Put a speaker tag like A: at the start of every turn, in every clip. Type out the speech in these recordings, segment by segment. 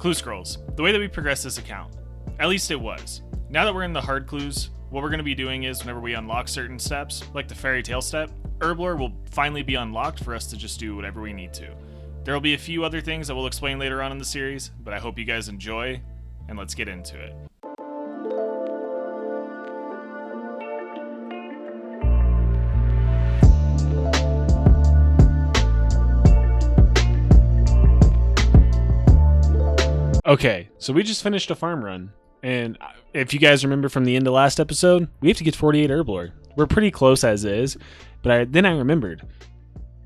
A: Clue scrolls. The way that we progress this account. At least it was. Now that we're in the hard clues, what we're going to be doing is whenever we unlock certain steps, like the fairy tale step, Herblore will finally be unlocked for us to just do whatever we need to. There will be a few other things that we'll explain later on in the series, but I hope you guys enjoy, and let's get into it. Okay, so we just finished a farm run, and if you guys remember from the end of last episode, we have to get 48 Herblore. We're pretty close as is, but then I remembered,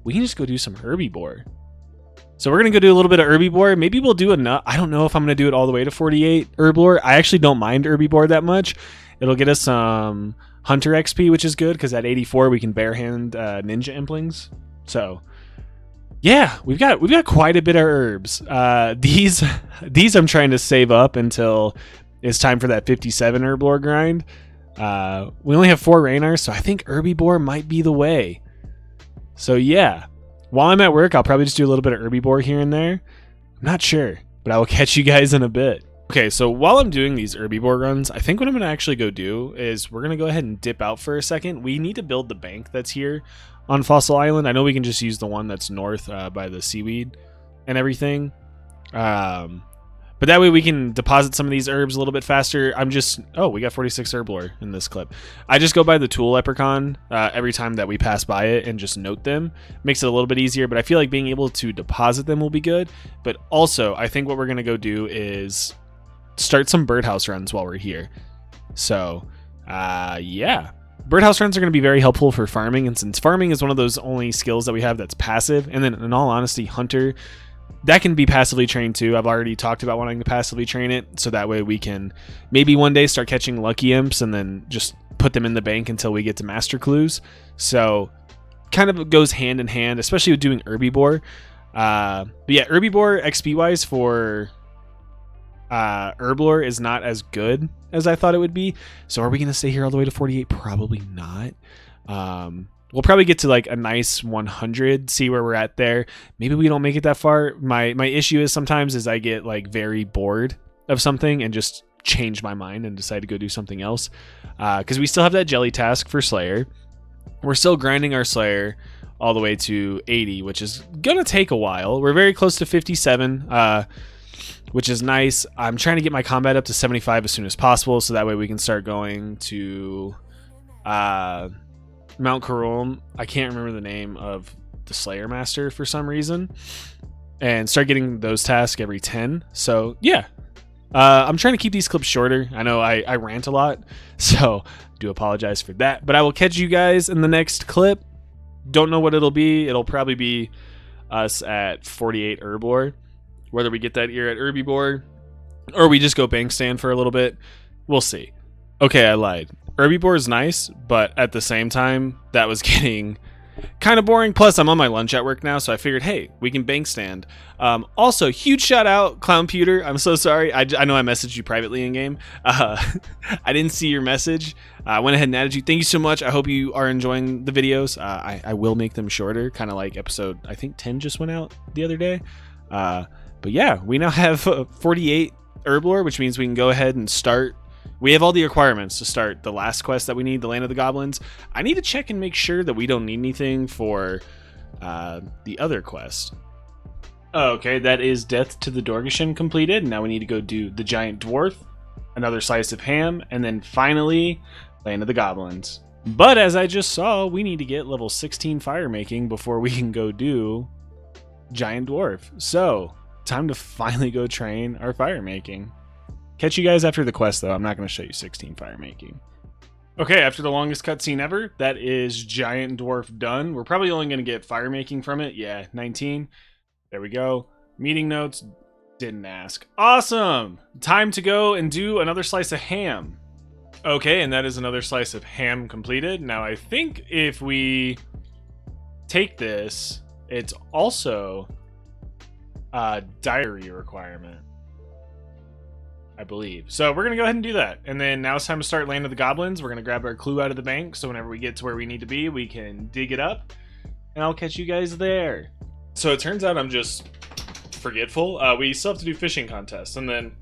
A: we can just go do some Herbivore. So we're going to go do a little bit of Herbivore. Maybe we'll do enough. I don't know if I'm going to do it all the way to 48 Herblore. I actually don't mind Herbivore that much. It'll get us some Hunter XP, which is good, because at 84 we can barehand Ninja Implings. So yeah, we've got quite a bit of herbs. These I'm trying to save up until it's time for that 57 Herblore grind. We only have 4 Raynars, so I think Herbivore might be the way. So yeah, while I'm at work, I'll probably just do a little bit of Herbivore here and there. I'm not sure, but I will catch you guys in a bit. Okay, so while I'm doing these Herbivore runs, I think what I'm going to actually go do is we're going to go ahead and dip out for a second. We need to build the bank that's here on Fossil Island. I know we can just use the one that's north by the seaweed and everything. But that way we can deposit some of these herbs a little bit faster. We got 46 Herblore in this clip. I just go by the tool leprechaun every time that we pass by it and just note them. Makes it a little bit easier, but I feel like being able to deposit them will be good. But also, I think what we're going to go do is start some birdhouse runs while we're here. So, yeah. Birdhouse runs are going to be very helpful for farming, and since farming is one of those only skills that we have that's passive, and then in all honesty, Hunter, that can be passively trained too. I've already talked about wanting to passively train it, so that way we can maybe one day start catching lucky imps and then just put them in the bank until we get to master clues. So kind of goes hand in hand, especially with doing Herbivore. But yeah, Herbivore XP wise for Herblore is not as good as I thought it would be. So are we going to stay here all the way to 48? Probably not. We'll probably get to like a nice 100, see where we're at there. Maybe we don't make it that far. My issue is sometimes I get like very bored of something and just change my mind and decide to go do something else. Because we still have that jelly task for Slayer. We're still grinding our Slayer all the way to 80, which is going to take a while. We're very close to 57, which is nice. I'm trying to get my combat up to 75 as soon as possible, so that way we can start going to Mount Karum. I can't remember the name of the Slayer Master for some reason, and start getting those tasks every 10. So yeah, I'm trying to keep these clips shorter. I know I rant a lot, so do apologize for that, but I will catch you guys in the next clip. Don't know what it'll be. It'll probably be us at 48 Herblore. Whether we get that ear at Herbivore or we just go bank stand for a little bit, we'll see. Okay, I lied. Herbivore is nice, but at the same time, that was getting kind of boring. Plus, I'm on my lunch at work now, so I figured, hey, we can bank stand. Also, huge shout out, Clownputer. I'm so sorry. I know I messaged you privately in game. I didn't see your message. I went ahead and added you. Thank you so much. I hope you are enjoying the videos. I will make them shorter, kind of like episode, I think 10 just went out the other day. But yeah, we now have 48 Herblore, which means we can go ahead and start. We have all the requirements to start the last quest that we need, the Land of the Goblins. I need to check and make sure that we don't need anything for the other quest. Okay, that is Death to the Dorgeshin completed. Now we need to go do the Giant Dwarf, another slice of ham, and then finally, Land of the Goblins. But as I just saw, we need to get level 16 fire making before we can go do Giant Dwarf. So, time to finally go train our fire making. Catch you guys after the quest, though. I'm not going to show you 16 fire making. Okay, after the longest cutscene ever, that is Giant Dwarf done. We're probably only going to get fire making from it. Yeah, 19. There we go. Meeting notes, didn't ask. Awesome! Time to go and do another slice of ham. Okay, and that is another slice of ham completed. Now, I think if we take this, it's also a diary requirement, I believe. So we're going to go ahead and do that. And then now it's time to start Land of the Goblins. We're going to grab our clue out of the bank, so whenever we get to where we need to be, we can dig it up. And I'll catch you guys there. So it turns out I'm just forgetful. We still have to do fishing contests, and then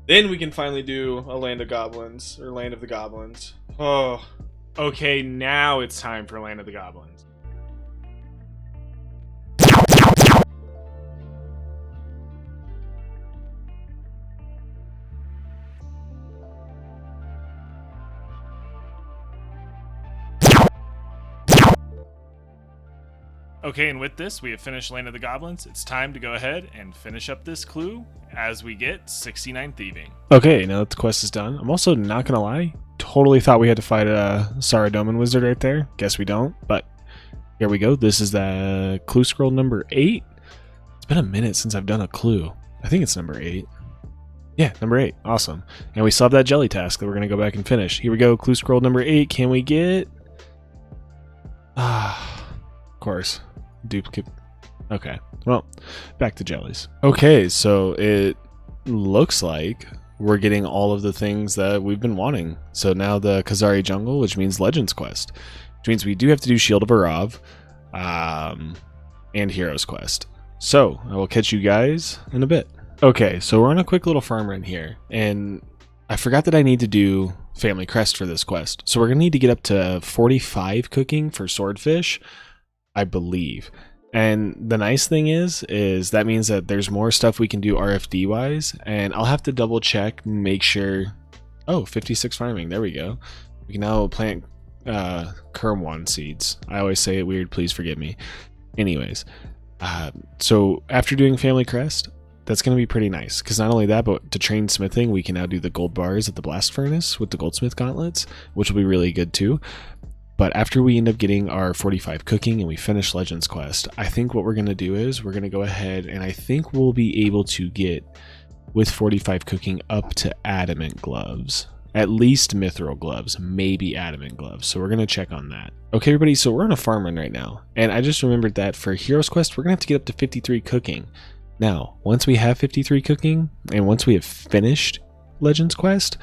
A: we can finally do a Land of Goblins, or Land of the Goblins. Oh, okay, now it's time for Land of the Goblins. Okay, and with this, we have finished Land of the Goblins. It's time to go ahead and finish up this clue as we get 69 Thieving. Okay, now that the quest is done, I'm also not going to lie, totally thought we had to fight a Saradomin wizard right there. Guess we don't, but here we go. This is the clue scroll number 8. It's been a minute since I've done a clue. I think it's number 8. Yeah, number 8. Awesome. And we still have that jelly task that we're going to go back and finish. Here we go, clue scroll number 8. Can we get... of course. Duplicate. Okay, well, back to jellies. Okay, so it looks like we're getting all of the things that we've been wanting. So now the Khazari Jungle, which means Legends Quest, which means we do have to do Shield of Arav, and Heroes Quest. So I will catch you guys in a bit. Okay, so we're on a quick little farm run here, and I forgot that I need to do Family Crest for this quest. So we're gonna need to get up to 45 cooking for Swordfish, I believe. And the nice thing is that means that there's more stuff we can do RFD wise, and I'll have to double check, make sure. Oh, 56 farming, there we go. We can now plant Kermwan seeds. I always say it weird, please forgive me. Anyways, so after doing Family Crest, that's going to be pretty nice, because not only that, but to train smithing, we can now do the gold bars at the blast furnace with the goldsmith gauntlets, which will be really good too. But after we end up getting our 45 cooking and we finish Legends Quest, I think what we're going to do is we're going to go ahead and I think we'll be able to get, with 45 cooking, up to adamant gloves. At least mithril gloves, maybe adamant gloves. So we're going to check on that. Okay, everybody, so we're on a farm run right now. And I just remembered that for Heroes Quest, we're going to have to get up to 53 cooking. Now, once we have 53 cooking, and once we have finished Legends Quest,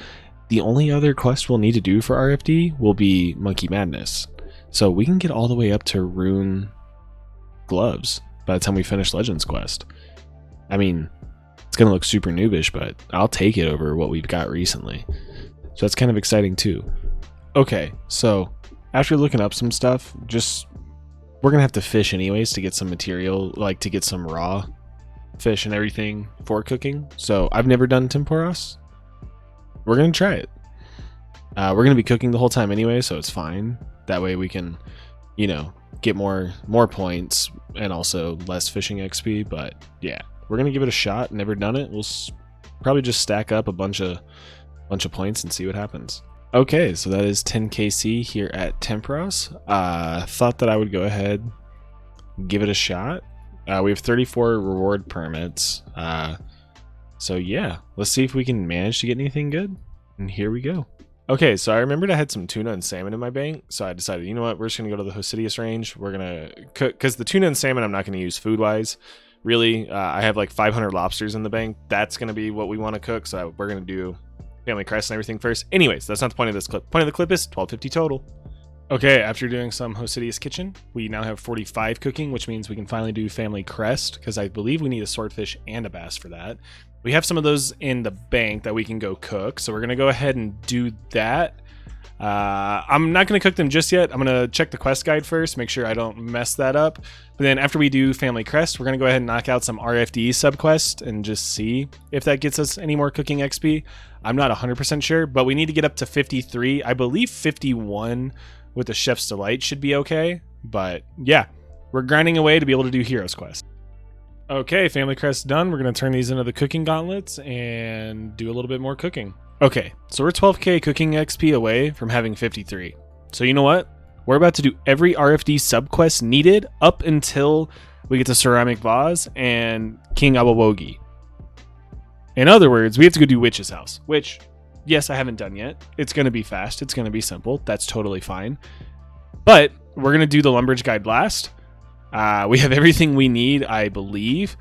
A: the only other quest we'll need to do for RFD will be Monkey Madness. So we can get all the way up to Rune gloves by the time we finish Legends Quest. I mean, it's going to look super noobish, but I'll take it over what we've got recently. So that's kind of exciting too. Okay, so after looking up some stuff, we're going to have to fish anyways to get some material, like to get some raw fish and everything for cooking. So I've never done Temporos. We're going to try it. We're going to be cooking the whole time anyway, so it's fine. That way we can, you know, get more points and also less fishing XP. But yeah, we're going to give it a shot. Never done it. We'll probably just stack up a bunch of points and see what happens. Okay, so that is 10 KC here at Temporos. Thought that I would go ahead, give it a shot. We have 34 reward permits. So yeah, let's see if we can manage to get anything good. And here we go. Okay, so I remembered I had some tuna and salmon in my bank, so I decided, you know what, we're just going to go to the Hosidius range. We're going to cook, because the tuna and salmon I'm not going to use food-wise. Really, I have like 500 lobsters in the bank. That's going to be what we want to cook, so we're going to do Family Crest and everything first. Anyways, that's not the point of this clip. Point of the clip is 1250 total. Okay, after doing some Hosidius Kitchen, we now have 45 cooking, which means we can finally do Family Crest, because I believe we need a swordfish and a bass for that. We have some of those in the bank that we can go cook, so we're going to go ahead and do that. I'm not going to cook them just yet. I'm going to check the quest guide first, make sure I don't mess that up. But then after we do Family Crest, we're going to go ahead and knock out some RFD subquest and just see if that gets us any more cooking XP. I'm not 100% sure, but we need to get up to 53. I believe 51 with the Chef's Delight should be okay. But yeah, we're grinding away to be able to do Heroes Quest. Okay, Family Crest done. We're going to turn these into the cooking gauntlets and do a little bit more cooking. Okay, so we're 12k cooking XP away from having 53. So you know what? We're about to do every RFD subquest needed up until we get to Ceramic Vase and King Awawogi. In other words, we have to go do Witch's House, which, yes, I haven't done yet. It's going to be fast. It's going to be simple. That's totally fine. But we're going to do the Lumbridge Guide last. We have everything we need, I believe.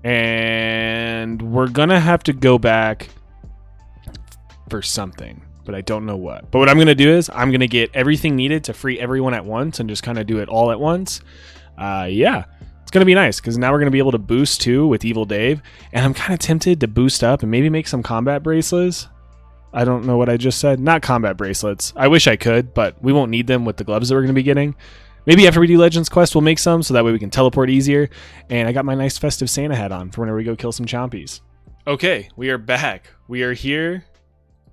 A: And we're going to have to go back for something, but I don't know what. But what I'm going to do is I'm going to get everything needed to free everyone at once and just kind of do it all at once. Yeah, It's going to be nice because now we're going to be able to boost too with Evil Dave. And I'm kind of tempted to boost up and maybe make some combat bracelets. I don't know what I just said. Not combat bracelets. I wish I could, but we won't need them with the gloves that we're going to be getting. Maybe after we do Legends Quest, we'll make some so that way we can teleport easier. And I got my nice festive Santa hat on for whenever we go kill some chompies. Okay, we are back. We are here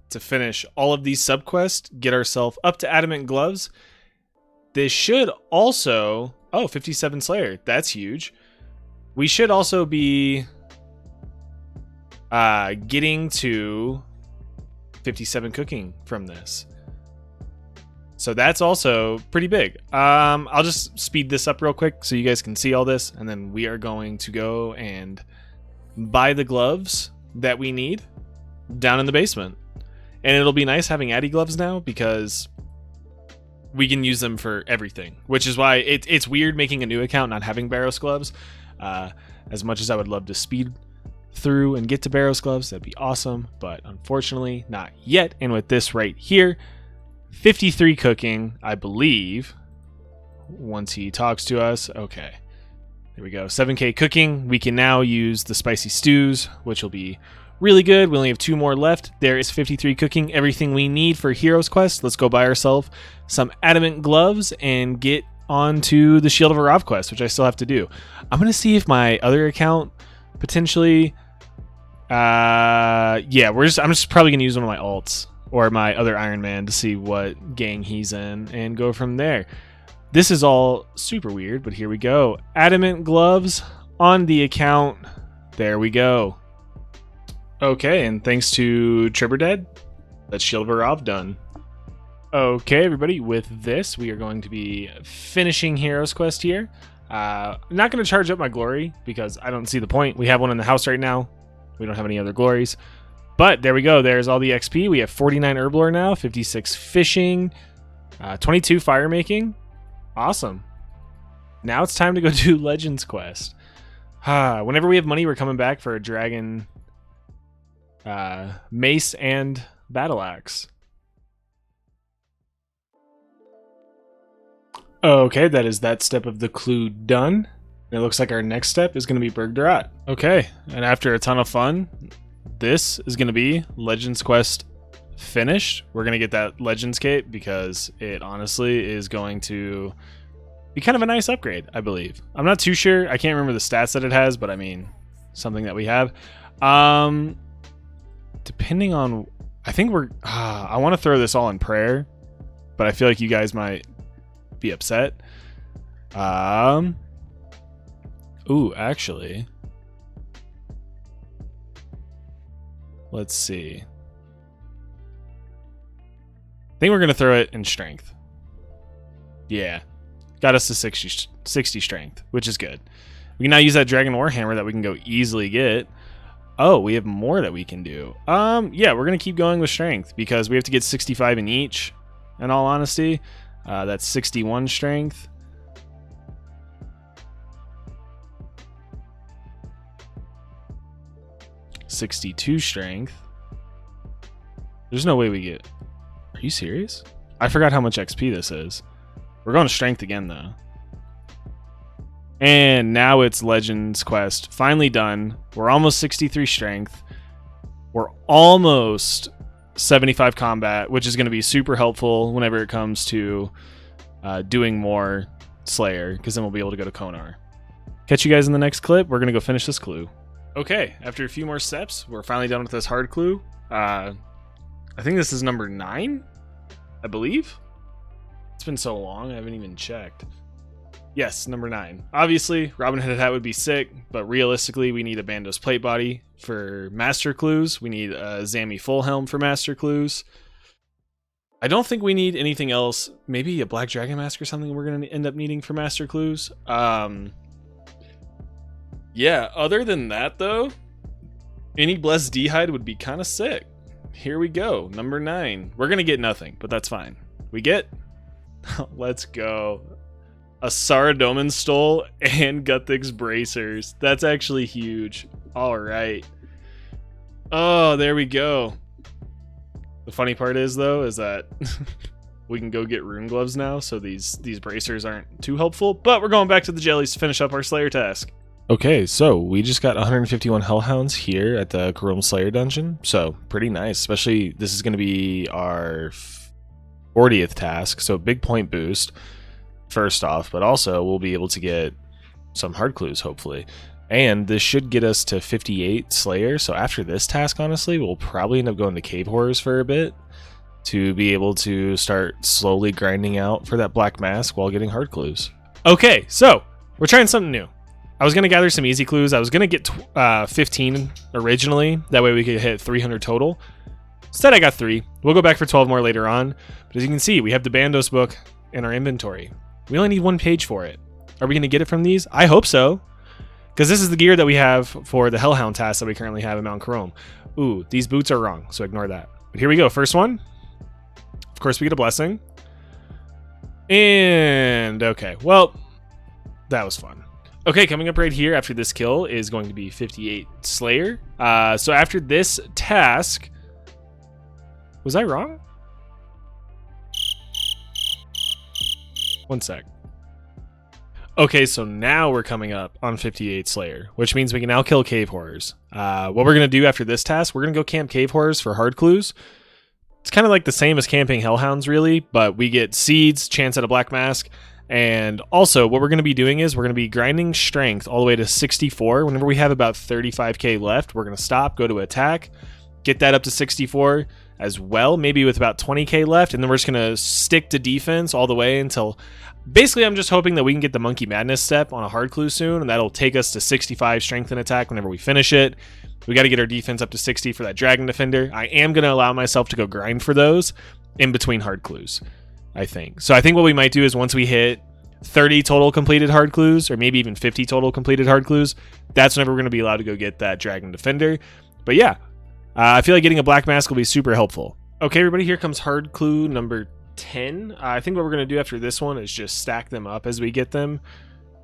A: to finish all of these subquests, get ourselves up to Adamant Gloves. This should also... Oh, 57 Slayer. That's huge. We should also be getting to 57 Cooking from this. So that's also pretty big. I'll just speed this up real quick so you guys can see all this. And then we are going to go and buy the gloves that we need down in the basement. And it'll be nice having Addy gloves now because we can use them for everything, which is why it's weird making a new account not having Barrows gloves. As much as I would love to speed through and get to Barrows gloves, that'd be awesome, but unfortunately not yet. And with this right here, 53 Cooking, I believe, once he talks to us. Okay, there we go. 7k Cooking. We can now use the spicy stews, which will be really good. We only have 2 more left. There is 53 Cooking, everything we need for Heroes Quest. Let's go buy ourselves some Adamant Gloves and get on to the Shield of Arav quest, which I still have to do. I'm going to see if my other account potentially... yeah, I'm just probably going to use one of my alts or my other Ironman to see what gang he's in and go from there. This is all super weird, but here we go. Adamant Gloves on the account. There we go. Okay, and thanks to Tribberdead, that's Shield of Arav done. Okay, everybody, with this, we are going to be finishing Heroes Quest here. I'm not going to charge up my glory because I don't see the point. We have one in the house right now. We don't have any other glories. But there we go. There's all the XP. We have 49 Herblore now, 56 Fishing, 22 Fire Making. Awesome. Now it's time to go do Legends Quest. Whenever we have money, we're coming back for a Dragon... Mace and Battle Axe. Okay, that is that step of the clue done. It looks like our next step is going to be Bergdarat. Okay, and after a ton of fun, this is going to be Legends Quest finished. We're going to get that Legends Cape because it honestly is going to be kind of a nice upgrade, I believe. I'm not too sure. I can't remember the stats that it has, but I mean, something that we have. Depending on, I think I want to throw this all in prayer, but I feel like you guys might be upset. Ooh, actually, let's see. I think we're going to throw it in strength. Yeah, got us to 60 strength, which is good. We can now use that Dragon Warhammer that we can go easily get. Oh, we have more that we can do. Yeah, we're going to keep going with strength because we have to get 65 in each, in all honesty. That's 61 strength. $62 strength. There's no way we get... Are you serious? I forgot how much XP this is. We're going to strength again, though. And now it's Legends Quest. Finally done. We're almost 63 strength. We're almost 75 combat, which is going to be super helpful whenever it comes to doing more Slayer, because then we'll be able to go to Konar. Catch you guys in the next clip. We're going to go finish this clue. Okay, after a few more steps, we're finally done with this hard clue. I think this is number 9, I believe. It's been so long, I haven't even checked. Yes, number 9. Obviously, Robin Hood hat would be sick, but realistically, we need a Bandos plate body for master clues. We need a Zammy full helm for master clues. I don't think we need anything else. Maybe a Black Dragon Mask or something we're going to end up needing for master clues. Yeah, other than that, though, any Blessed D-Hide would be kind of sick. Here we go, number 9. We're going to get nothing, but that's fine. We get... Let's go. A Saradomin Stole and Guthix Bracers. That's actually huge. All right. Oh, there we go. The funny part is, though, is that we can go get rune gloves now, so these bracers aren't too helpful. But we're going back to the jellies to finish up our Slayer task. Okay, so we just got 151 Hellhounds here at the Chrome Slayer dungeon, so pretty nice. Especially this is going to be our 40th task, so big point boost first off, but also we'll be able to get some hard clues hopefully. And this should get us to 58 Slayer, so after this task, honestly, we'll probably end up going to Cave Horrors for a bit to be able to start slowly grinding out for that black mask while getting hard clues. Okay, so we're trying something new. I was going to gather some easy clues. I was going to get 15 originally. That way we could hit 300 total. Instead, I got 3. We'll go back for 12 more later on. But as you can see, we have the Bandos book in our inventory. We only need 1 page for it. Are we going to get it from these? I hope so. Because this is the gear that we have for the Hellhound task that we currently have in Mount Karom. Ooh, these boots are wrong, so ignore that. But here we go. First one. Of course, we get a blessing. And okay, well, that was fun. Okay, coming up right here after this kill is going to be 58 Slayer. So after this task... Was I wrong? One sec. Okay, so now we're coming up on 58 Slayer, which means we can now kill Cave Horrors. What we're going to do after this task, we're going to go camp Cave Horrors for hard clues. It's kind of like the same as camping Hellhounds, really, but we get seeds, chance at a black mask, and also what we're going to be doing is we're going to be grinding strength all the way to 64. Whenever we have about 35k left, we're going to stop, go to attack, get that up to 64 as well, maybe with about 20k left, and then we're just going to stick to defense all the way until... Basically, I'm just hoping that we can get the Monkey Madness step on a hard clue soon, and that'll take us to 65 strength and attack whenever we finish it. We got to get our defense up to 60 for that Dragon Defender. I am going to allow myself to go grind for those in between hard clues, I think. So I think what we might do is once we hit 30 total completed hard clues, or maybe even 50 total completed hard clues, that's whenever we're going to be allowed to go get that Dragon Defender. But yeah, I feel like getting a black mask will be super helpful. Okay, everybody, here comes hard clue number 10. I think what we're going to do after this one is just stack them up as we get them.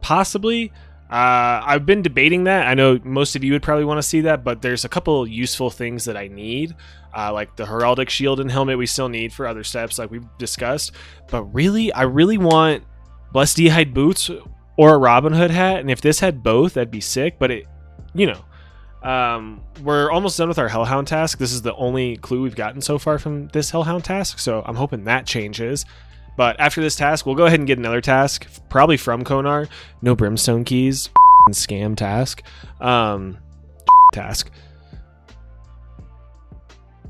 A: Possibly. I've been debating that. I know most of you would probably want to see that, but there's a couple useful things that I need. Like the Heraldic Shield and Helmet we still need for other steps like we've discussed. But really, I really want Blessed D'hide Boots or a Robin Hood hat. And if this had both, that'd be sick. But it, you know, we're almost done with our Hellhound task. This is the only clue we've gotten so far from this Hellhound task, so I'm hoping that changes. But after this task, we'll go ahead and get another task, probably from Konar. No Brimstone Keys, scam task. Task.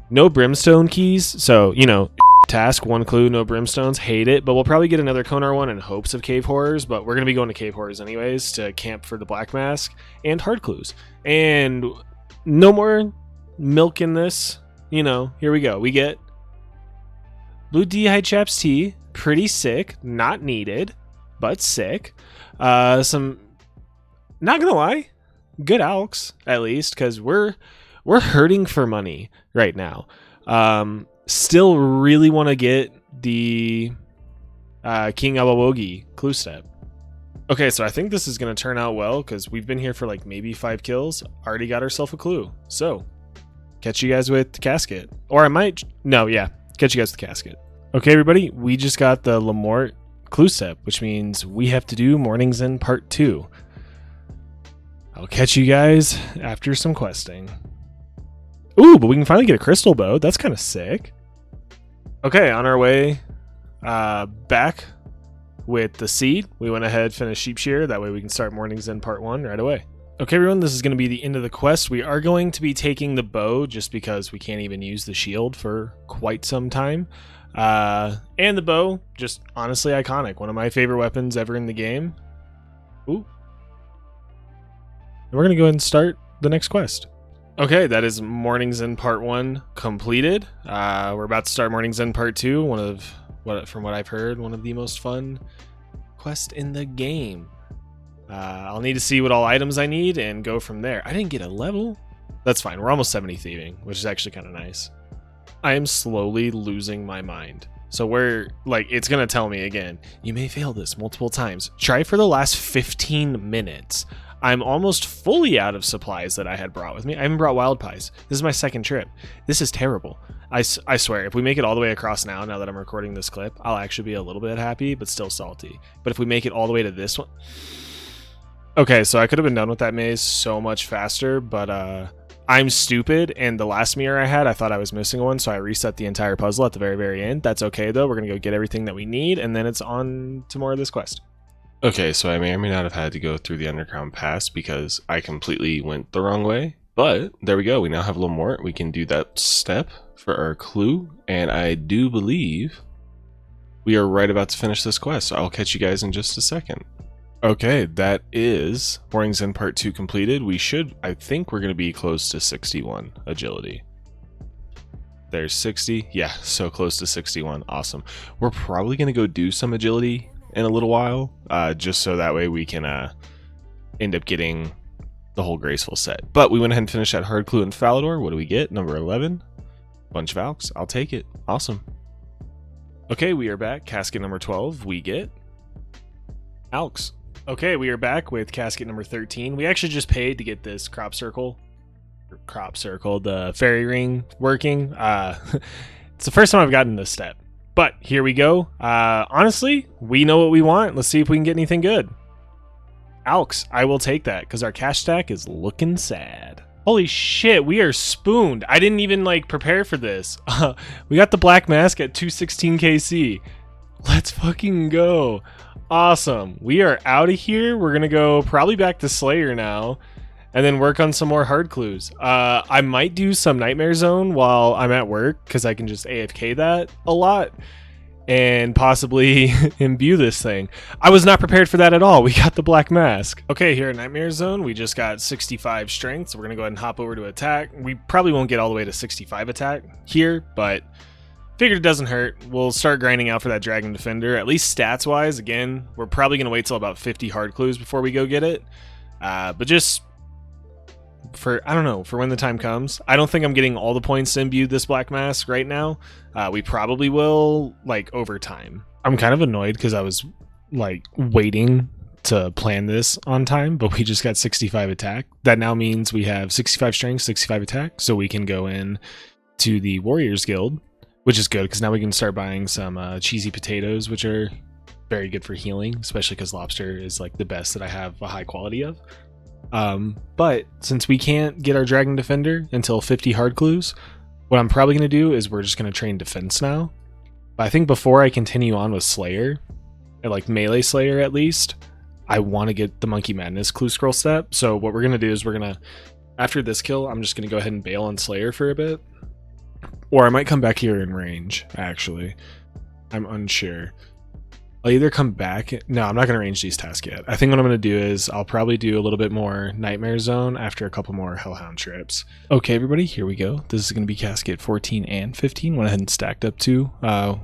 A: No Brimstone Keys, so, you know, task, 1 clue, no Brimstones, hate it. But we'll probably get another Konar one in hopes of Cave Horrors, but we're going to be going to Cave Horrors anyways to camp for the Black Mask and hard clues. And no more milk in this. You know, here we go. We get Blue D'hide Chaps Tea. Pretty sick. Not needed, but sick. Some, not gonna lie, good alks, at least, because we're hurting for money right now. Still really want to get the King Awawogi clue step. Okay, so I think this is going to turn out well because we've been here for like maybe 5 kills. Already got ourselves a clue. So, catch you guys with the casket. Or I might... No, yeah. Catch you guys with the casket. Okay, everybody. We just got the Lamort clue step, which means we have to do Morning's End Part 2. I'll catch you guys after some questing. Ooh, but we can finally get a crystal bow. That's kind of sick. Okay, on our way back with the seed. We went ahead, finished Sheep Shear. That way we can start Morning's End Part 1 right away. Okay, everyone, this is going to be the end of the quest. We are going to be taking the bow just because we can't even use the shield for quite some time. And the bow, just honestly iconic. One of my favorite weapons ever in the game. Ooh. And we're going to go ahead and start the next quest. Okay, that is Morning's End Part 1 completed. We're about to start Morning's End Part 2, from what I've heard, one of the most fun quests in the game. I'll need to see what all items I need and go from there. I didn't get a level. That's fine. We're almost 70 thieving, which is actually kind of nice. I am slowly losing my mind. So it's going to tell me again, you may fail this multiple times. Try for the last 15 minutes. I'm almost fully out of supplies that I had brought with me. I haven't brought wild pies. This is my second trip. This is terrible. I swear, if we make it all the way across now that I'm recording this clip, I'll actually be a little bit happy, but still salty. But if we make it all the way to this one... Okay, so I could have been done with that maze so much faster, but I'm stupid, and the last mirror I had, I thought I was missing one, so I reset the entire puzzle at the very, very end. That's okay, though. We're going to go get everything that we need, and then it's on to more of this quest.
B: Okay, so I may or may not have had to go through the underground pass because I completely went the wrong way. But there we go. We now have a little more. We can do that step for our clue, and I do believe we are right about to finish this quest, so I'll catch you guys in just a second. Okay, that is Warnings End Part 2 completed. I think we're going to be close to 61 agility. There's 60. Yeah, so close to 61. Awesome. We're probably going to go do some agility in a little while, just so that way we can end up getting the whole graceful set. But we went ahead and finished that hard clue in Falador. What do we get? Number 11. Bunch of Alks. I'll take it. Awesome. Okay, we are back. Casket number 12. We get Alks. Okay, we are back with casket number 13. We actually just paid to get this crop circle, the fairy ring working. It's the first time I've gotten this step, but here we go. Honestly, we know what we want. Let's see if we can get anything good. Alks, I will take that because our cash stack is looking sad. Holy shit, we are spooned. I didn't even prepare for this. We got the black mask at 216 KC. Let's fucking go. Awesome. We are out of here. We're gonna go probably back to Slayer now and then work on some more hard clues. I might do some Nightmare Zone while I'm at work because I can just AFK that a lot and possibly imbue this thing. I was not prepared for that at all. We got the black mask. Okay, here at Nightmare Zone, we just got 65 strength, so we're gonna go ahead and hop over to attack. We probably won't get all the way to 65 attack here, but figured it doesn't hurt. We'll start grinding out for that Dragon Defender, at least stats wise. Again, we're probably going to wait till about 50 hard clues before we go get it. But just for, I don't know, for when the time comes. I don't think I'm getting all the points to imbue this black mask right now. We probably will, over time. I'm kind of annoyed because I was, waiting to plan this on time, but we just got 65 attack. That now means we have 65 strength, 65 attack, so we can go in to the Warriors Guild, which is good because now we can start buying some cheesy potatoes, which are very good for healing, especially because lobster is the best that I have a high quality of. But since we can't get our Dragon Defender until 50 hard clues, what I'm probably going to do is we're just going to train defense now. But I think before I continue on with Slayer, or melee Slayer at least, I want to get the Monkey Madness clue scroll step. So what we're going to do is we're going to, after this kill, I'm just going to go ahead and bail on Slayer for a bit. Or I might come back here in range, actually. I'm unsure. I'll either come back... No, I'm not going to range these tasks yet. I think what I'm going to do is I'll probably do a little bit more Nightmare Zone after a couple more Hellhound trips. Okay, everybody, here we go. This is going to be casket 14 and 15. Went ahead and stacked up 2.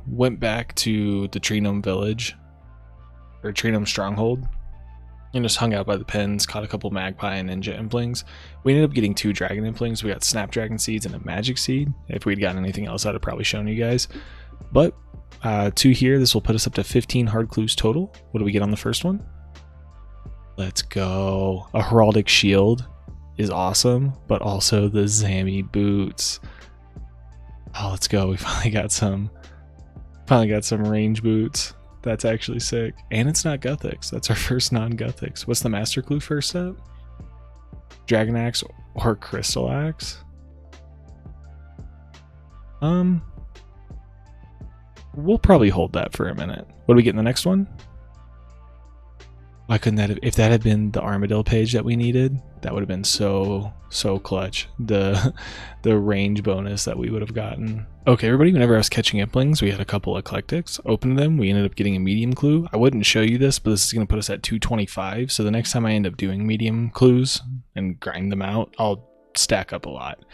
B: Went back to the Tree Gnome Village, or Tree Gnome Stronghold, and just hung out by the pens, caught a couple Magpie and Ninja Implings. We ended up getting 2 Dragon Implings. We got Snapdragon Seeds and a Magic Seed. If we'd gotten anything else, I'd have probably shown you guys. But 2 here, this will put us up to 15 hard clues total. What do we get on the first one? Let's go. A Heraldic Shield is awesome, but also the Zammy Boots. Oh, let's go. We finally got some range boots. That's actually sick. And it's not Guthix. That's our first non-Guthix. What's the Master Clue first step? Dragon Axe or Crystal Axe? We'll probably hold that for a minute. What do we get in the next one? Why couldn't that have, if that had been the Armadillo page that we needed, that would have been so clutch. The range bonus that we would have gotten. Okay, everybody, whenever I was catching Implings, we had a couple Eclectics. Opened them, we ended up getting a medium clue. I wouldn't show you this, but this is going to put us at 225. So the next time I end up doing medium clues and grind them out, I'll stack up a lot.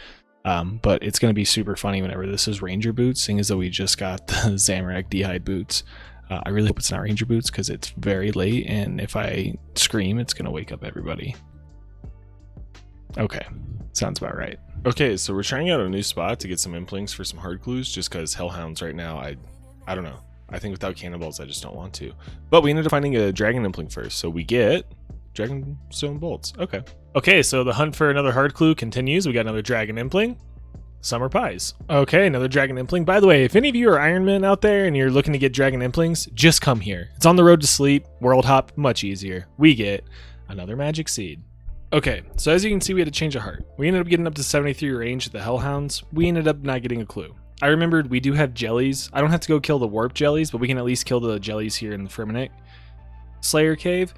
B: But it's going to be super funny whenever this is Ranger Boots, seeing as though we just got the Zamorak D'hide Boots. I really hope it's not Ranger Boots because it's very late, and if I scream, it's going to wake up everybody. Okay, sounds about right. Okay, so we're trying out a new spot to get some Implings for some hard clues, just because Hellhounds right now, I don't know. I think without Cannonballs, I just don't want to. But we ended up finding a Dragon Impling first, so we get Dragonstone Bolts. Okay. Okay, so the hunt for another hard clue continues. We got another Dragon Impling.
A: Summer Pies. Okay, another Dragon Impling. By the way, if any of you are Ironman out there and you're looking to get Dragon Implings, just come here. It's on the road to sleep. World hop, much easier. We get another Magic Seed. Okay, so as you can see, we had to change a heart. We ended up getting up to 73 range at the Hellhounds. We ended up not getting a clue. I remembered we do have jellies. I don't have to go kill the warp jellies, but we can at least kill the jellies here in the Firminic Slayer Cave,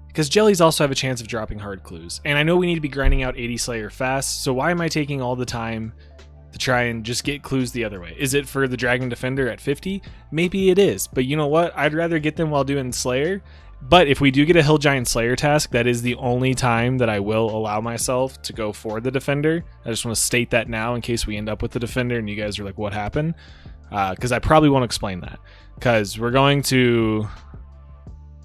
A: because jellies also have a chance of dropping hard clues. And I know we need to be grinding out 80 Slayer fast, so why am I taking all the time to try and just get clues the other way? Is it for the Dragon Defender at 50? Maybe it is, but you know what? I'd rather get them while doing Slayer. But if we do get a Hill Giant Slayer task, that is the only time that I will allow myself to go for the Defender. I just want to state that now in case we end up with the Defender and you guys are like, what happened? Because I probably won't explain that. Because we're going to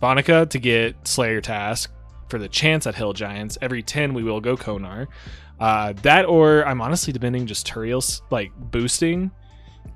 A: Vonica to get Slayer task for the chance at Hill Giants. Every 10 we will go Konar. That, or I'm honestly debating just Turiel like boosting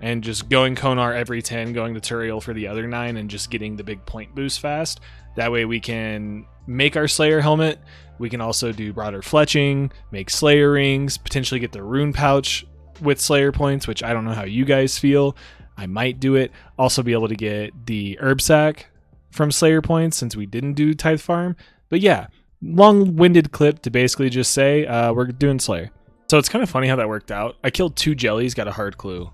A: and just going Konar every 10, going to Turiel for the other 9 and just getting the big point boost fast. That way we can make our Slayer helmet. We can also do broader fletching, make Slayer rings, potentially get the rune pouch with Slayer points, which I don't know how you guys feel. I might do it. Also be able to get the herb sack from Slayer points since we didn't do Tithe Farm. But yeah, long-winded clip to basically just say we're doing Slayer. So it's kind of funny how that worked out. I killed 2 jellies, got a hard clue.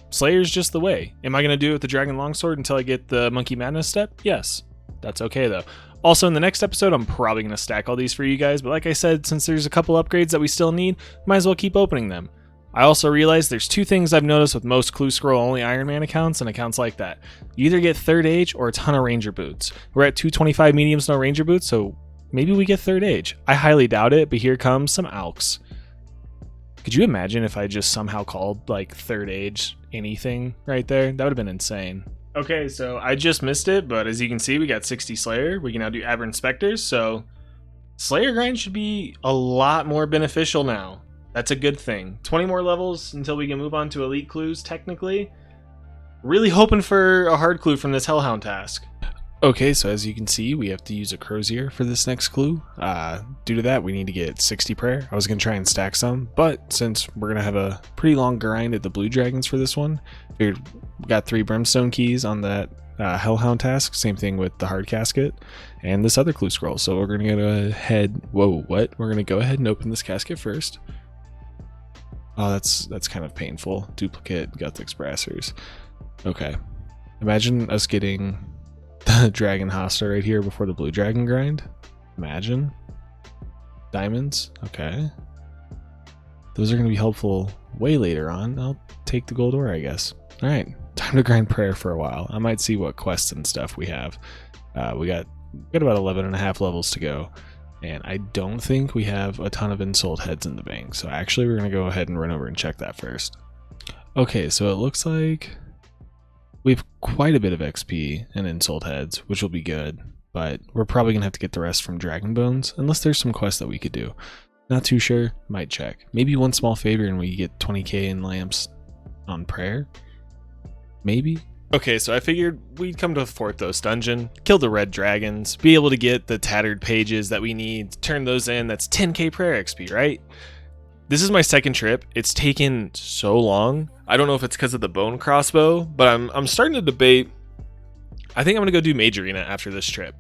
A: Slayer's just the way. Am I going to do it with the Dragon Longsword until I get the Monkey Madness step? Yes. That's okay though. Also in the next episode, I'm probably going to stack all these for you guys. But like I said, since there's a couple upgrades that we still need, might as well keep opening them. I also realized there's 2 things I've noticed with most Clue Scroll only Ironman accounts and accounts like that. You either get 3rd age or a ton of Ranger boots. We're at 225 mediums, no Ranger boots, so maybe we get 3rd age. I highly doubt it, but here comes some Alks. Could you imagine if I just somehow called like 3rd age anything right there? That would have been insane. Okay, so I just missed it, but as you can see, we got 60 Slayer. We can now do Aberrant Specters, so Slayer grind should be a lot more beneficial now. That's a good thing. 20 more levels until we can move on to Elite Clues, technically. Really hoping for a hard clue from this Hellhound task. Okay, so as you can see, we have to use a Crozier for this next clue. Due to that, we need to get 60 prayer. I was going to try and stack some, but since we're going to have a pretty long grind at the Blue Dragons for this one, figured we got 3 Brimstone keys on that Hellhound task. Same thing with the Hard Casket and this other clue scroll. So we're going to go ahead... Whoa, what? We're going to go ahead and open this casket first. Oh, that's kind of painful. Duplicate Guthix Brassers. Okay. Imagine us getting the Dragon Hosta right here before the Blue Dragon grind. Imagine. Diamonds. Okay. Those are going to be helpful way later on. I'll take the gold ore, I guess. Alright. Time to grind prayer for a while. I might see what quests and stuff we have. We got about 11 and a half levels to go. And I don't think we have a ton of Insult Heads in the bank. So actually we're going to go ahead and run over and check that first. Okay, so it looks like we have quite a bit of XP and Insult Heads, which will be good. But we're probably going to have to get the rest from Dragon Bones, unless there's some quests that we could do. Not too sure. Might check. Maybe one small favor and we get 20k in lamps on prayer? Maybe? Okay, so I figured we'd come to Forthos Dungeon, kill the red dragons, be able to get the tattered pages that we need, turn those in. That's 10k prayer XP, right? This is my second trip. It's taken so long. I don't know if it's because of the bone crossbow, but I'm starting to debate. I think I'm going to go do Mage Arena after this trip.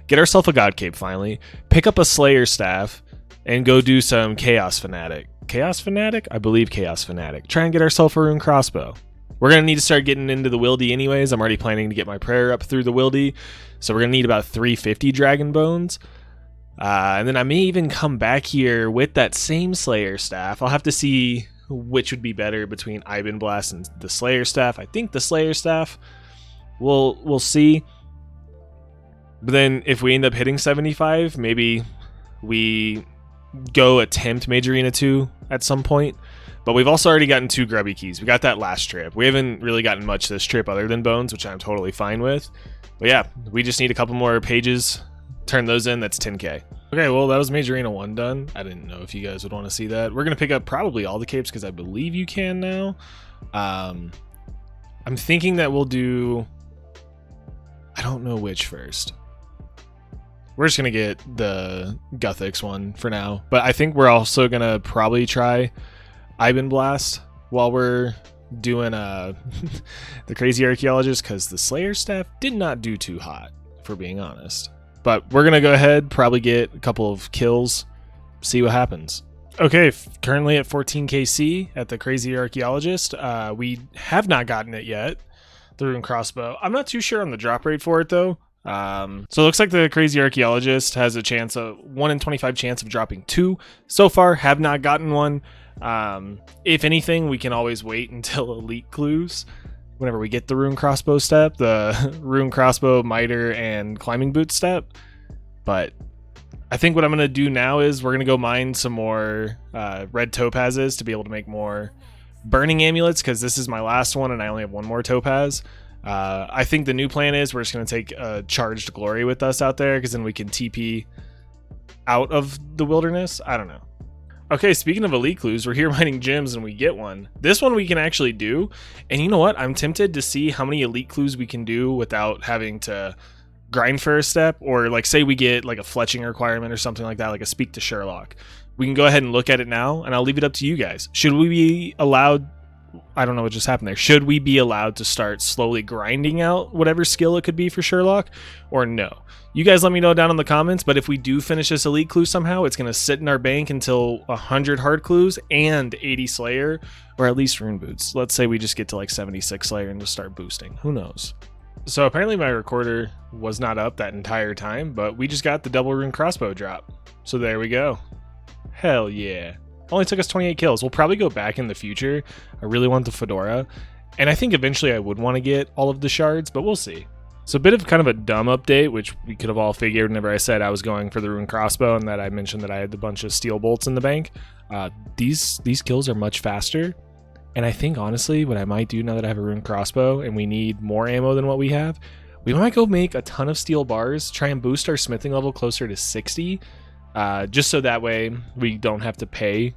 A: Get ourselves a God Cape finally, pick up a Slayer Staff, and go do some Chaos Fanatic. Chaos Fanatic? I believe Chaos Fanatic. Try and get ourselves a Rune Crossbow. We're going to need to start getting into the Wildy anyways. I'm already planning to get my prayer up through the Wildy. So we're going to need about 350 Dragon Bones. And then I may even come back here with that same Slayer Staff. I'll have to see which would be better between Iben Blast and the Slayer Staff. I think the Slayer Staff. We'll see. But then if we end up hitting 75, maybe we go attempt Mage Arena 2 at some point. But we've also already gotten 2 grubby keys. We got that last trip. We haven't really gotten much this trip other than bones, which I'm totally fine with. But yeah, we just need a couple more pages. Turn those in. That's 10k. Okay, well, that was Mage Arena 1 done. I didn't know if you guys would want to see that. We're going to pick up probably all the capes because I believe you can now. I'm thinking that we'll do... I don't know which first. We're just going to get the Guthix one for now. But I think we're also going to probably try Iben Blast
C: while we're doing the crazy archaeologist, because the Slayer staff did not do too hot, if we're being honest. But we're gonna go ahead, probably get a couple of kills, see what happens. Okay, currently at 14 KC at the crazy archaeologist. We have not gotten it yet, the rune crossbow. I'm not too sure on the drop rate for it though. So it looks like the crazy archaeologist has a chance of 1 in 25 chance of dropping 2. So far, have not gotten one. If anything, we can always wait until elite clues whenever we get the rune crossbow step, the rune crossbow, miter, and climbing boot step. But I think what I'm going to do now is we're going to go mine some more red topazes to be able to make more burning amulets, because this is my last one and I only have one more topaz. I think the new plan is we're just going to take a charged glory with us out there, because then we can TP out of the wilderness. I don't know. Okay, speaking of elite clues, we're here mining gems and we get one. This one we can actually do. And you know what? I'm tempted to see how many elite clues we can do without having to grind for a step, or like say we get like a fletching requirement or something like that, like a speak to Sherlock. We can go ahead and look at it now, and I'll leave it up to you guys. Should we be allowed, I don't know what just happened there, should we be allowed to start slowly grinding out whatever skill it could be for Sherlock, or no? You guys let me know down in the comments. But if we do finish this elite clue somehow, it's going to sit in our bank until 100 hard clues and 80 Slayer, or at least rune boots. Let's say we just get to like 76 Slayer and just start boosting. Who knows? So apparently my recorder was not up that entire time, but we just got the double rune crossbow drop. So there we go. Hell yeah. Only took us 28 kills. We'll probably go back in the future. I really want the fedora, and I think eventually I would want to get all of the shards, but we'll see. So a bit of kind of a dumb update, which we could have all figured whenever I said I was going for the rune crossbow and that I mentioned that I had a bunch of steel bolts in the bank. These kills are much faster. And I think, honestly, what I might do now that I have a rune crossbow and we need more ammo than what we have, we might go make a ton of steel bars, try and boost our smithing level closer to 60, just so that way we don't have to pay.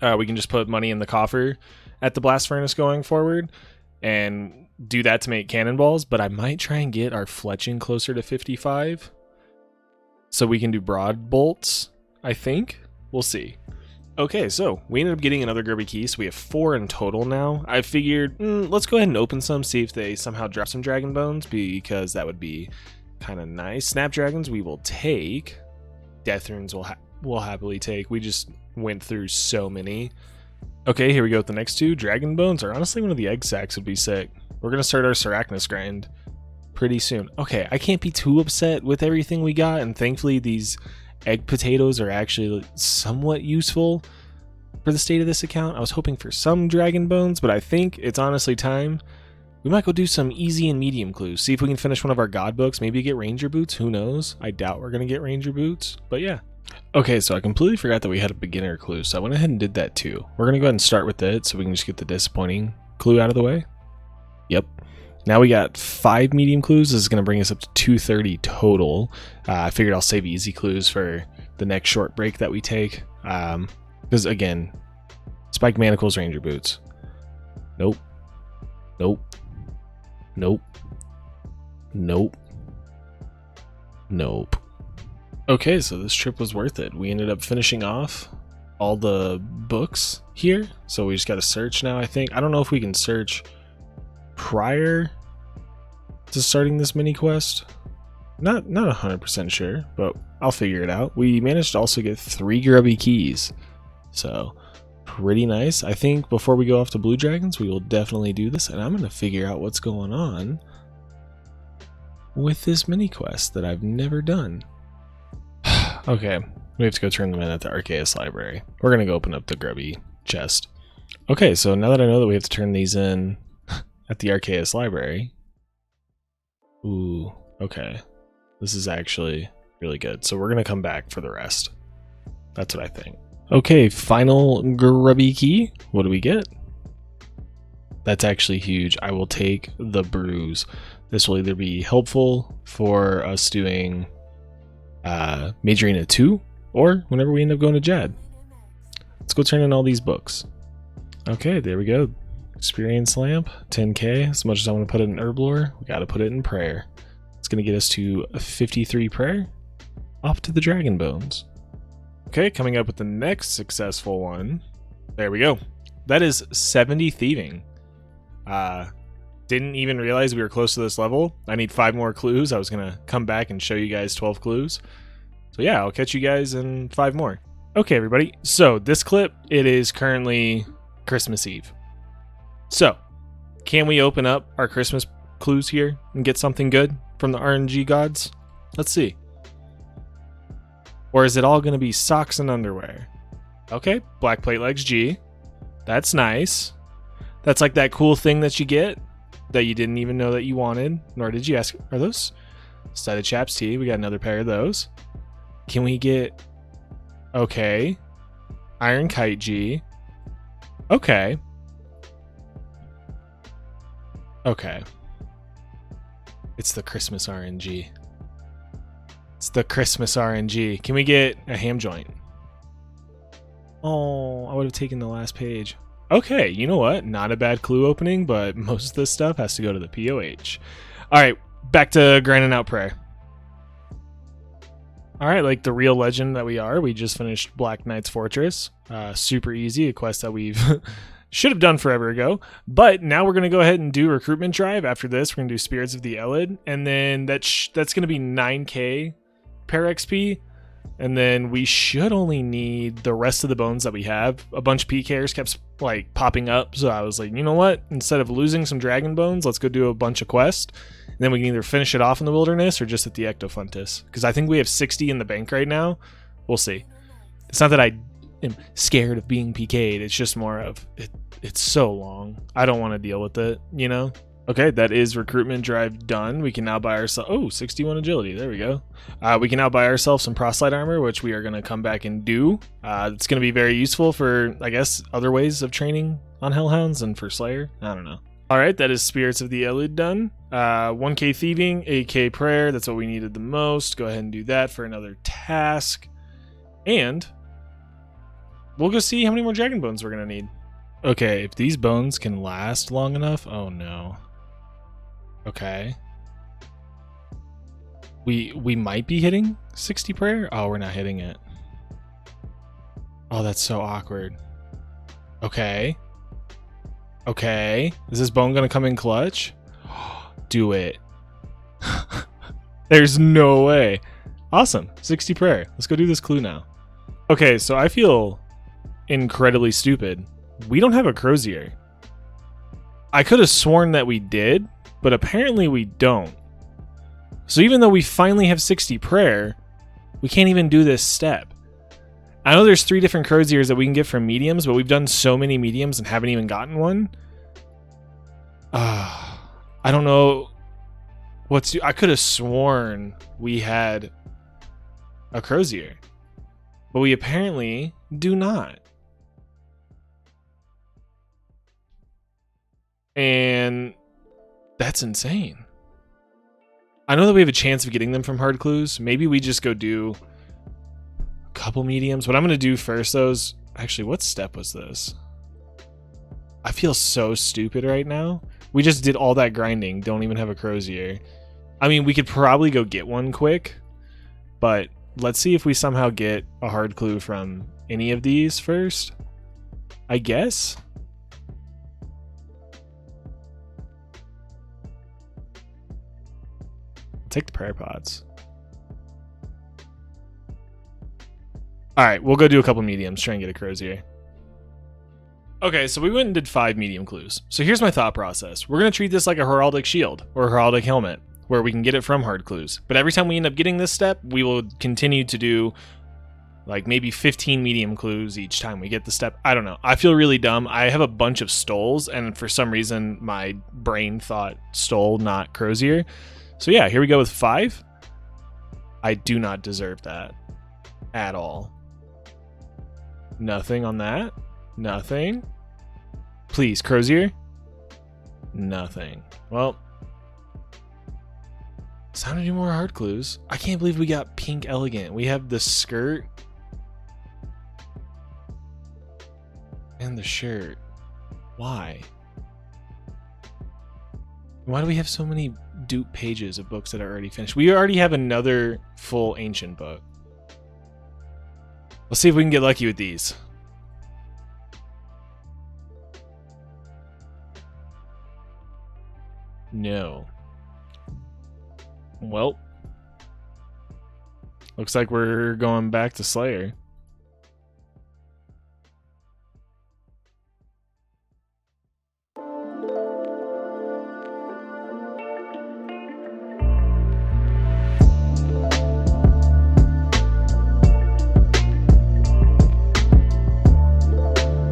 C: We can just put money in the coffer at the blast furnace going forward and do that to make cannonballs. But I might try and get our fletching closer to 55 so we can do broad bolts, I think. We'll see. Okay, so we ended up getting another grubby key, so we have 4 in total now. I figured, let's go ahead and open some, see if they somehow drop some dragon bones, because that would be kind of nice. Snapdragons we will take. Death runes we'll happily take. We just went through so many. Okay, here we go with the next 2. Dragon bones, or honestly one of the egg sacs would be sick. We're going to start our Sarachnis grind pretty soon. Okay, I can't be too upset with everything we got, and thankfully these egg potatoes are actually somewhat useful for the state of this account. I was hoping for some dragon bones, but I think it's honestly time. We might go do some easy and medium clues. See if we can finish one of our god books. Maybe get ranger boots. Who knows? I doubt we're going to get ranger boots, but yeah.
B: Okay, so I completely forgot that we had a beginner clue, so I went ahead and did that too. We're going to go ahead and start with it so we can just get the disappointing clue out of the way. Yep. Now we got 5 medium clues. This is going to bring us up to 230 total. I figured I'll save easy clues for the next short break that we take. Because again, spike manacles, ranger boots. Nope. Nope. Nope. Nope. Nope. Okay, so this trip was worth it. We ended up finishing off all the books here. So we just got to search now, I think. I don't know if we can search prior to starting this mini quest. Not 100% sure, but I'll figure it out. We managed to also get 3 grubby keys, so pretty nice. I think before we go off to Blue Dragons, we will definitely do this, and I'm going to figure out what's going on with this mini quest that I've never done. Okay, we have to go turn them in at the Arceus library. We're going to go open up the grubby chest. Okay, so now that I know that we have to turn these in at the Arceus library. Ooh, okay. This is actually really good. So we're going to come back for the rest. That's what I think. Okay, final grubby key. What do we get? That's actually huge. I will take the bruise. This will either be helpful for us doing Majorina 2, or whenever we end up going to Jad. Let's go turn in all these books. Okay, there we go. Experience lamp, 10k. As much as I want to put it in herblore, we got to put it in prayer. It's going to get us to 53 prayer. Off to the dragon bones. Okay, coming up with the next successful one. There we go.
C: That is 70 thieving. Didn't even realize we were close to this level. I need 5 more clues. I was going to come back and show you guys 12 clues. So yeah, I'll catch you guys in 5 more. Okay, everybody. So this clip, it is currently Christmas Eve. So can we open up our Christmas clues here and get something good from the RNG gods? Let's see. Or is it all going to be socks and underwear? Okay, black plate legs G. That's nice. That's like that cool thing that you get that you didn't even know that you wanted, nor did you ask. Are those studded chaps T? We got another pair of those. Can we get... Okay. Iron kite G. Okay. Okay. It's the Christmas RNG. It's the Christmas RNG. Can we get a ham joint? Oh, I would have taken the last page. Okay, you know what? Not a bad clue opening, but most of this stuff has to go to the POH. All right, back to grinding out prayer. All right, like the real legend that we are, we just finished Black Knight's Fortress. Super easy, a quest that we've should have done forever ago. But now we're going to go ahead and do recruitment drive. After this, we're going to do Spirits of the Elid, and then that's going to be 9k per XP. And then we should only need the rest of the bones that we have. A bunch of PKers kept like popping up, so I was like, you know what? Instead of losing some dragon bones, let's go do a bunch of quests. And then we can either finish it off in the wilderness or just at the Ectofuntus. Because I think we have 60 in the bank right now. We'll see. It's not that I am scared of being PK'd. It's just more of, it's so long. I don't want to deal with it, you know? Okay, that is recruitment drive done. We can now buy ourselves... 61 agility. There we go. We can now buy ourselves some proselyte armor, which we are going to come back and do. It's going to be very useful for, I guess, other ways of training on Hellhounds and for Slayer. I don't know. All right, that is Spirits of the Elid done. 1k Thieving, 8k Prayer. That's what we needed the most. Go ahead and do that for another task. And we'll go see how many more Dragon Bones we're going to need. Okay, if these bones can last long enough... Oh, no. Okay. We might be hitting 60 prayer. Oh, we're not hitting it. Oh, that's so awkward. Okay. Okay. Is this bone gonna come in clutch? Do it. There's no way. Awesome. 60 prayer. Let's go do this clue now. Okay, so I feel incredibly stupid. We don't have a crozier. I could have sworn that we did, but apparently we don't. So even though we finally have 60 prayer, we can't even do this step. I know there's 3 different croziers that we can get from mediums, but we've done so many mediums and haven't even gotten one. I don't know I could have sworn we had a crozier, but we apparently do not. And that's insane. I know that we have a chance of getting them from hard clues. Maybe we just go do a couple mediums. What I'm going to do first, though, is... Actually, what step was this? I feel so stupid right now. We just did all that grinding. Don't even have a crozier. I mean, we could probably go get one quick. But let's see if we somehow get a hard clue from any of these first. I guess. Take the prayer pods. All right, we'll go do a couple mediums, try and get a crozier. Okay, so we went and did 5 medium clues. So here's my thought process. We're going to treat this like a heraldic shield or a heraldic helmet, where we can get it from hard clues. But every time we end up getting this step, we will continue to do like maybe 15 medium clues each time we get the step. I don't know. I feel really dumb. I have a bunch of stoles, and for some reason, my brain thought stole, not crozier. So yeah, here we go with 5. I do not deserve that at all. Nothing on that. Nothing. Please, crozier. Nothing. Well, it's time to do more hard clues. I can't believe we got pink elegant. We have the skirt and the shirt. Why? Why do we have so many dupe pages of books that are already finished? We already have another full ancient book. Let's see if we can get lucky with these. No. Well, looks like we're going back to Slayer.